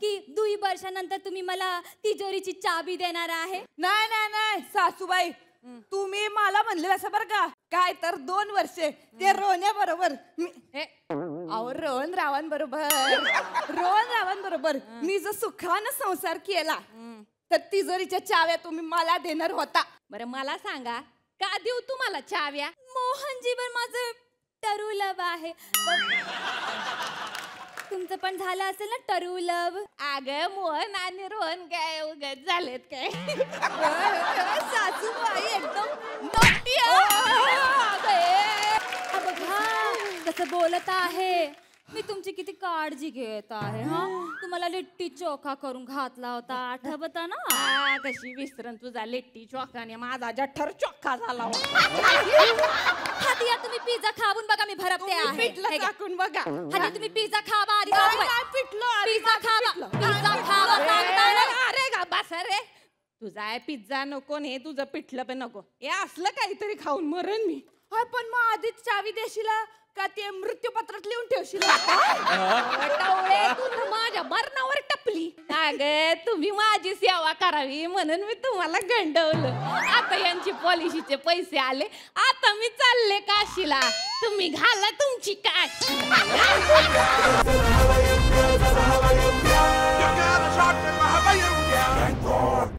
की 2 वर्षानंतर तुम्ही मला तिजोरीची चाबी देणार आहे? नाही नाही नाही सासूबाई, तुम्ही मला म्हणले असं बरं का, काय तर 2 वर्षे ते रोहन्या बरोबर अहो रोहन रावांबरोबर मी जर सुखानं संसार केला तर तिजोरीच्या चाव्या तुम्ही मला देणार होता. बरं मला सांगा, का देऊ तुम्हाला चाव्या? मोहनजीवर माझं टरुलव आहे. तुमचं पण झालं असेल ना टरुलव? अगं मोहन आणि रोहन काय उगाच झालेत काय? सासूबाई एकदम बघा कसं बोलत आहे. मी तुमची किती काळजी घेत आहे. हा, तुम्हाला लिट्टी चोखा करून घातला होता, आठवत ना? कशी विसरण तुझा लिट्टी चोखाने माझा जठर चोखा झाला. हाती या तुम्ही पिझ्झा खाऊन बघा, मी भरपते आहे. पिठलं टाकून बघा. हाती तुम्ही पिझ्झा खावा आधी. पिझ्झा खावा अरे गा बस रे, तुझा पिझ्झा नको हे तुझं पिठलं पण नको. हे असलं काहीतरी खाऊन मरण मी. पण मग आधीच चावी देशीला का ते मृत्यूपत्रात लिहून ठेवशील? तू माझ्या मरणावर टपली. अगं तुम्ही माझी सेवा करावी म्हणून मी तुम्हाला गंडवलं. आता यांची पॉलिसीचे पैसे आले, आता मी चालले काशीला. तुम्ही घाला तुमची काशी.